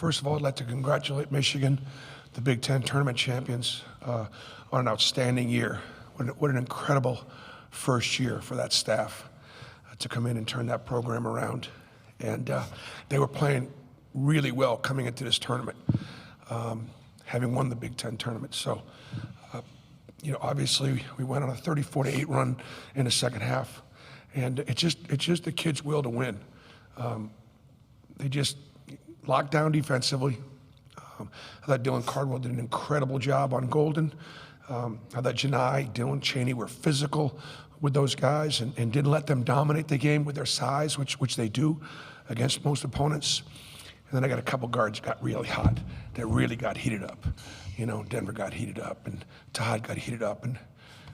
First of all, I'd like to congratulate Michigan, the Big Ten tournament champions, on an outstanding year. What an incredible first year for that staff to come in and turn that program around. And they were playing really well coming into this tournament, having won the Big Ten tournament. So, obviously we went on a 34-8 run in the second half, and it's just the kids' will to win. They just locked down defensively. I thought Dylan Cardwell did an incredible job on Golden. I thought Janai, Dylan, Cheney were physical with those guys and didn't let them dominate the game with their size, which they do against most opponents. And then I got a couple guards got really hot, that really got heated up. Denver got heated up, and Todd got heated up, and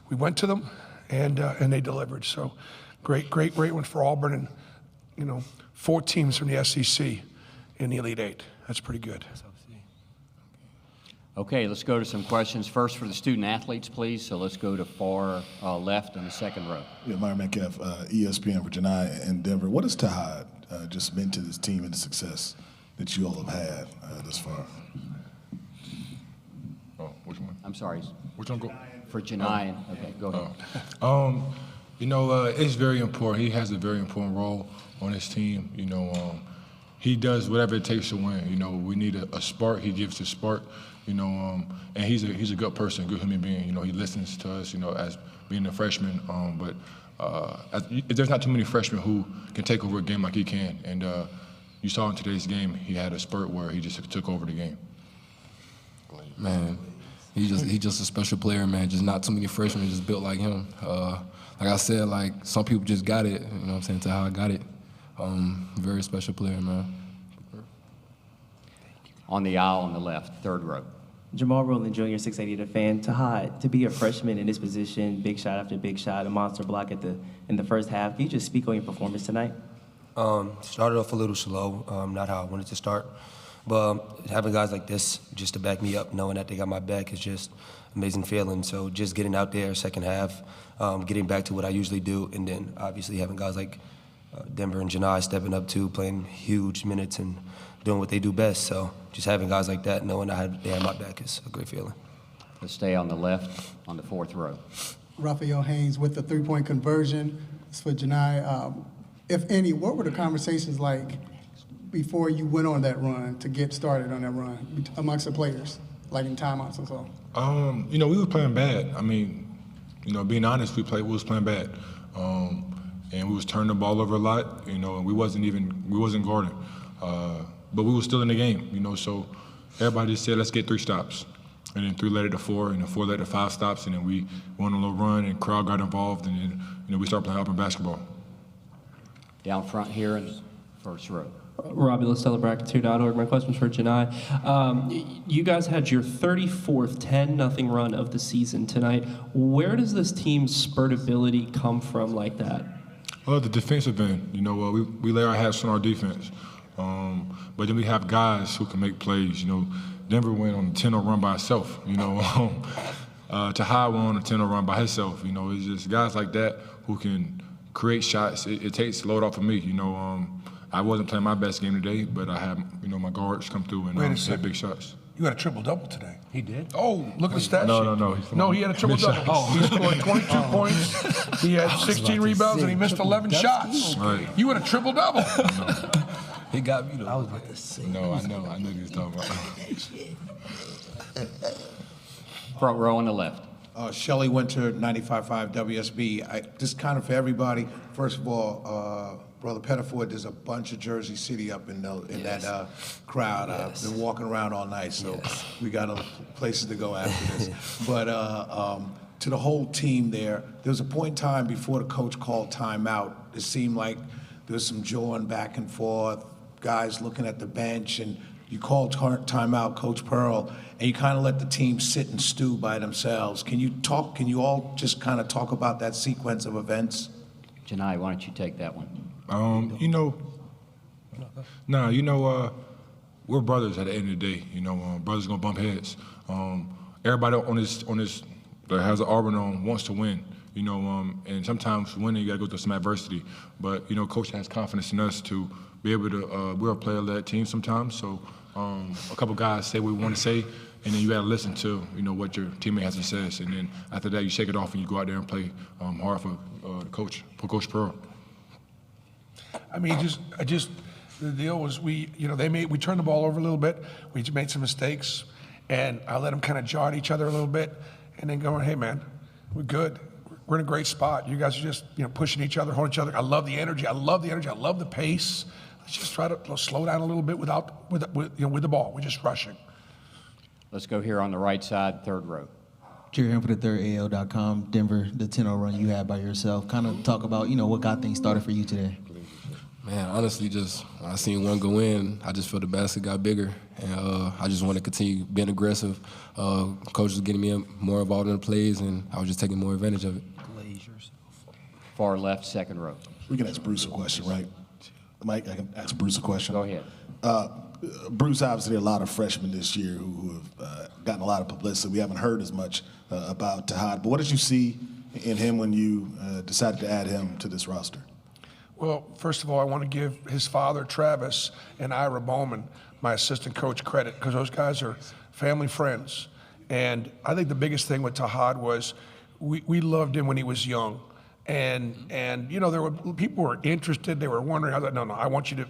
we went to them, and they delivered. So great one for Auburn, and 4 teams from the SEC in the Elite Eight. That's pretty good. Okay, let's go to some questions. First for the student athletes, please. So let's go to far left in the second row. Yeah, Myron Metcalf, ESPN for Janai and Denver. What has Tahad just meant to this team and the success that you all have had thus far? Oh, which one? I'm sorry. Which one go? For Janai. Okay, go ahead. It's very important. He has a very important role on his team. He does whatever it takes to win. We need a spark. He gives the spark. And he's a good person, good human being. He listens to us. As being a freshman. There's not too many freshmen who can take over a game like he can. And you saw in today's game, he had a spurt where he just took over the game. Man, he just a special player, man. Just not too many freshmen just built like him. Like I said, some people just got it. You know what I'm saying? To how I got it. Very special player, man. On the aisle on the left, third row. Jamal Rowland Jr., 680 The Fan. Tahad, to be a freshman in this position, big shot after big shot, a monster block in the first half. Can you just speak on your performance tonight? Started off a little slow, not how I wanted to start. But having guys like this just to back me up, knowing that they got my back is just amazing feeling. So just getting out there second half, getting back to what I usually do, and then obviously having guys like Denver and Janai stepping up too, playing huge minutes and doing what they do best. So just having guys like that, knowing they have my back is a great feeling. Let's stay on the left, on the fourth row. Raphael Haynes with the three-point conversion. It's for Janai. If any, what were the conversations like before you went on that run to get started on that run amongst the players, like in timeouts and so? We were playing bad. Being honest, we was playing bad. And we was turning the ball over a lot, and we wasn't guarding. But we were still in the game, so everybody just said, let's get 3 stops. And then 3 led to 4, and then 4 led to 5 stops, and then we went on a little run, and crowd got involved, and then we started playing Auburn basketball. Down front here in the first row. Robbie LaStellaBracketteer.org. My question's for Janai. You guys had your 34th 10-0 run of the season tonight. Where does this team's spurtability come from like that? The defensive end. We lay our hats on our defense. But then we have guys who can make plays. Denver went on a 10-0 run by itself. Tahad went on a 10-0 run by himself. It's just guys like that who can create shots. It takes a load off of me. I wasn't playing my best game today, but I had my guards come through and hit big shots. You had a triple-double today. He did? Oh, look at the stat sheet. No, he had a triple-double. Oh, he scored 22 points. He had 16 rebounds, and he missed 11 shots. Right. You had a triple-double. He got me, though. I was about to say. No, I know what he was talking about. Front row on the left. Shelley Winter, 95.5 WSB. Just kind of for everybody, first of all, Brother Pettiford, there's a bunch of Jersey City up in that crowd. I've been walking around all night, so we got places to go after this. But to the whole team there was a point in time before the coach called timeout. It seemed like there was some jawing back and forth, guys looking at the bench, and you called timeout, Coach Pearl, and you kind of let the team sit and stew by themselves. Can you all just kind of talk about that sequence of events? Janai, why don't you take that one? We're brothers at the end of the day. Brothers gonna bump heads. Everybody on this that has an Auburn on wants to win. You know, and sometimes winning, you got to go through some adversity. But, you know, Coach has confidence in us to be able to, we're a player-led team sometimes. So a couple guys say what we want to say, and then you got to listen to, you know, what your teammate has to say. And then after that, you shake it off and you go out there and play hard for Coach Pearl. I mean, the deal was we turned the ball over a little bit. We made some mistakes, and I let them kind of jaw at each other a little bit, and then going, hey, man, we're good. We're in a great spot. You guys are just, you know, pushing each other, holding each other. I love the energy. I love the pace. Let's just try to slow down a little bit with the ball. We're just rushing. Let's go here on the right side, third row. Jerry for the third AL.com, Denver, the 10-0 run you had by yourself. Kind of talk about, you know, what got things started for you today. Man, honestly, just when I seen one go in, I just felt the basket got bigger, and I just want to continue being aggressive. Coach was getting me more involved in the plays, and I was just taking more advantage of it. Far left, second row. We can ask Bruce a question, right? Mike, I can ask Bruce a question. Go ahead. Bruce, obviously, a lot of freshmen this year who have gotten a lot of publicity. We haven't heard as much about Tahad, but what did you see in him when you decided to add him to this roster? Well, first of all, I want to give his father, Travis, and Ira Bowman, my assistant coach, credit, because those guys are family friends. And I think the biggest thing with Tahad was we loved him when he was young. And you know, there were people who were interested. They were wondering. I thought, no, I want you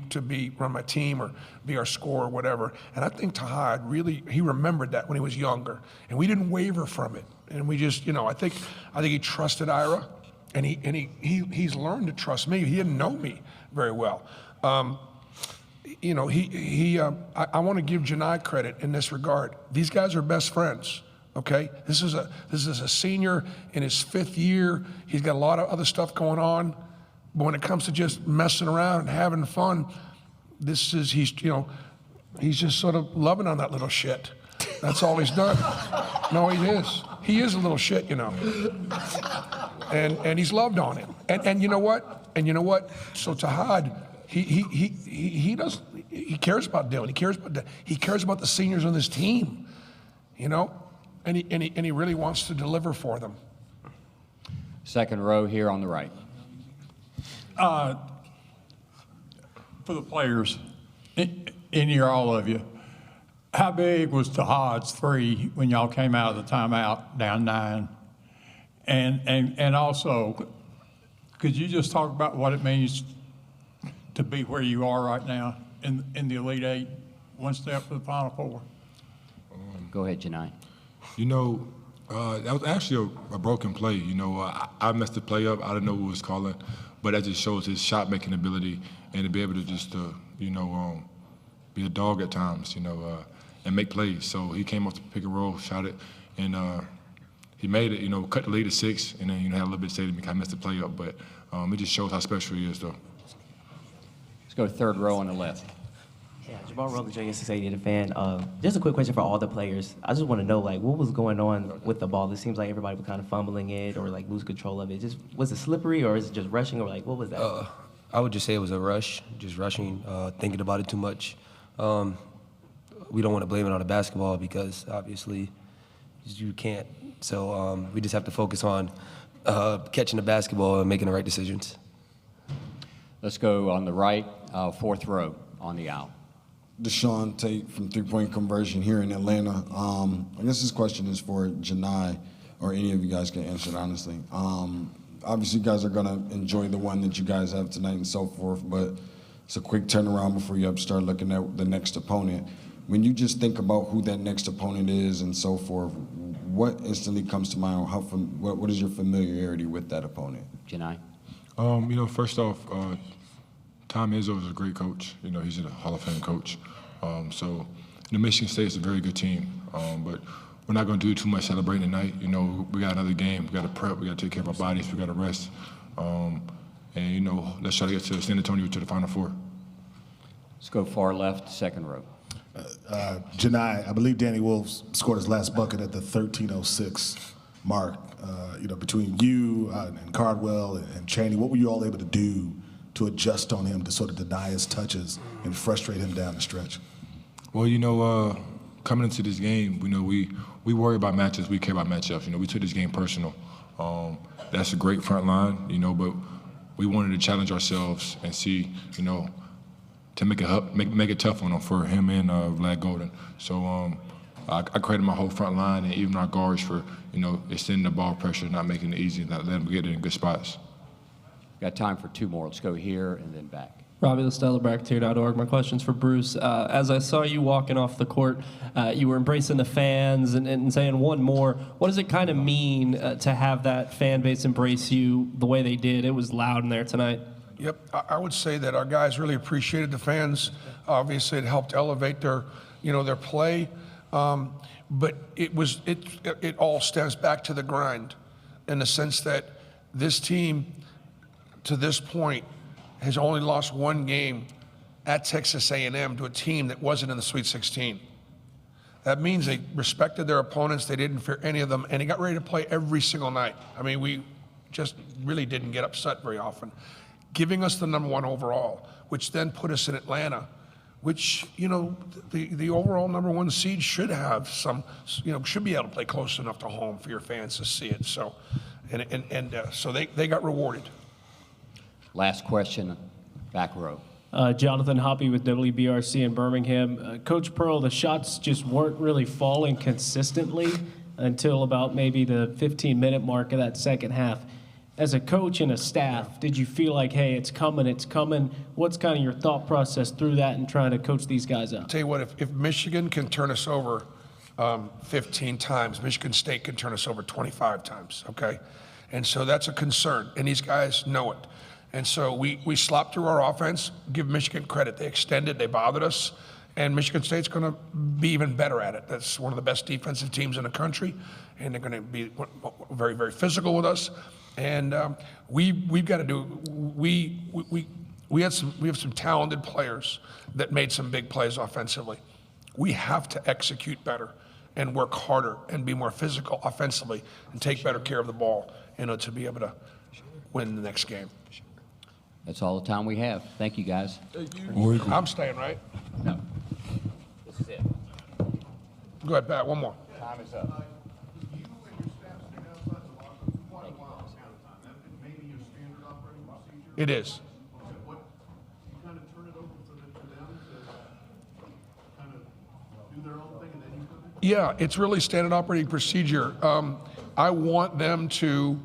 to run my team or be our scorer or whatever. And I think Tahad really, he remembered that when he was younger, and we didn't waver from it. And we just, you know, I think he trusted Ira, and he's learned to trust me. He didn't know me very well. You know, I want to give Janai credit in this regard. These guys are best friends. Okay, this is a senior in his 5th year. He's got a lot of other stuff going on, but when it comes to just messing around and having fun, he's just sort of loving on that little shit. That's all he's done. No, he is. He is a little shit, you know. And he's loved on it. And you know what? So Tahad, he cares about Dylan. He cares about the seniors on this team, you know. And he really wants to deliver for them. Second row here on the right. For the players, in your all of you, how big was Tahad's 3 when y'all came out of the timeout down 9? And also, could you just talk about what it means to be where you are right now in the Elite 8, one step to the Final Four? Go ahead, Janai. You know, that was actually a broken play. You know, I messed the play up. I didn't know who was calling, but that just shows his shot-making ability and to be able to just, be a dog at times, you know, and make plays. So he came off the pick and roll, shot it, and he made it, you know, cut the lead to 6, and then, you know, had a little bit to say to me, I messed the play up, but it just shows how special he is, though. Let's go third row on the left. Yeah, Jabbar Rowland, Junior 680 The Fan. Just a quick question for all the players. I just want to know, like, what was going on with the ball? It seems like everybody was kind of fumbling it or, like, lose control of it. Just was it slippery or is it just rushing or, like, what was that? I would just say it was a rush, just rushing, thinking about it too much. We don't want to blame it on the basketball because obviously you can't. So we just have to focus on catching the basketball and making the right decisions. Let's go on the right, fourth row on the aisle. Deshaun Tate from three-point conversion here in Atlanta. I guess this question is for Janai, or any of you guys can answer it honestly. Obviously, you guys are going to enjoy the one that you guys have tonight and so forth, but it's a quick turnaround before you have to start looking at the next opponent. When you just think about who that next opponent is and so forth, what instantly comes to mind? What is your familiarity with that opponent? Janai? You know, first off, Tom Izzo is a great coach. You know, he's a Hall of Fame coach. So, Michigan State is a very good team. But we're not going to do too much celebrating tonight. You know, we got another game. We got to prep. We got to take care of our bodies. We got to rest. And, you know, let's try to get to San Antonio to the Final Four. Let's go far left, second row. Janai, I believe Danny Wolf scored his last bucket at the 13:06 mark. You know, between you and Cardwell and Chaney, what were you all able to do to adjust on him to sort of deny his touches and frustrate him down the stretch? Well, you know, coming into this game, you know, we we worry about matches, we care about matchups. You know, we took this game personal. That's a great front line, you know, but we wanted to challenge ourselves and see, you know, to make it tough on them for him and Vlad Golden. So I credit my whole front line and even our guards for, you know, extending the ball pressure, not making it easy, not letting them get in good spots. Got time for two more. Let's go here and then back. Robbie LaStella, Bracketeer.org. My question's for Bruce. As I saw you walking off the court, you were embracing the fans and saying one more. What does it kind of mean to have that fan base embrace you the way they did? It was loud in there tonight. Yep, I would say that our guys really appreciated the fans. Obviously, it helped elevate their, you know, their play. But it all stems back to the grind, in the sense that this team, to this point, has only lost one game at Texas A&M to a team that wasn't in the Sweet 16. That means they respected their opponents, they didn't fear any of them, and they got ready to play every single night. I mean, we just really didn't get upset very often, giving us the #1 overall, which then put us in Atlanta, which, you know, the overall #1 seed should have some, you know, should be able to play close enough to home for your fans to see it. So, so they got rewarded. Last question, back row. Jonathan Hoppy with WBRC in Birmingham. Coach Pearl, the shots just weren't really falling consistently until about maybe the 15-minute mark of that second half. As a coach and a staff, did you feel like, hey, it's coming, it's coming? What's kind of your thought process through that and trying to coach these guys up? Tell you what, if Michigan can turn us over 15 times, Michigan State can turn us over 25 times, okay? And so that's a concern, and these guys know it. And so we slopped through our offense. Give Michigan credit. They extended, they bothered us, and Michigan State's going to be even better at it. That's one of the best defensive teams in the country, and they're going to be very, very physical with us. And we've got to do. We have some talented players that made some big plays offensively. We have to execute better and work harder and be more physical offensively and take better care of the ball, you know, to be able to win the next game. That's all the time we have. Thank you, guys. I'm staying, right? No. This is it. Go ahead, Pat. One more. Time is up. It is. Yeah, it's really standard operating procedure. I want them to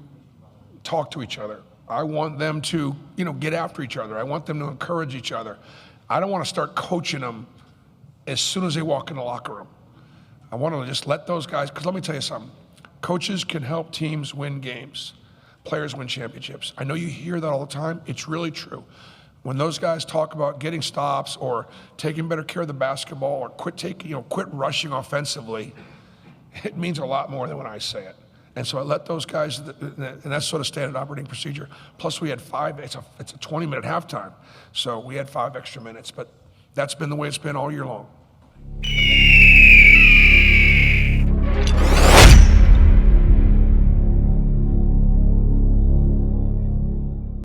talk to each other. I want them to, you know, get after each other. I want them to encourage each other. I don't want to start coaching them as soon as they walk in the locker room. I want to just let those guys, because let me tell you something. Coaches can help teams win games. Players win championships. I know you hear that all the time. It's really true. When those guys talk about getting stops or taking better care of the basketball or quit rushing offensively, it means a lot more than when I say it. And so I let those guys, and that's sort of standard operating procedure. Plus we had it's a 20-minute halftime. So we had 5 extra minutes, but that's been the way it's been all year long.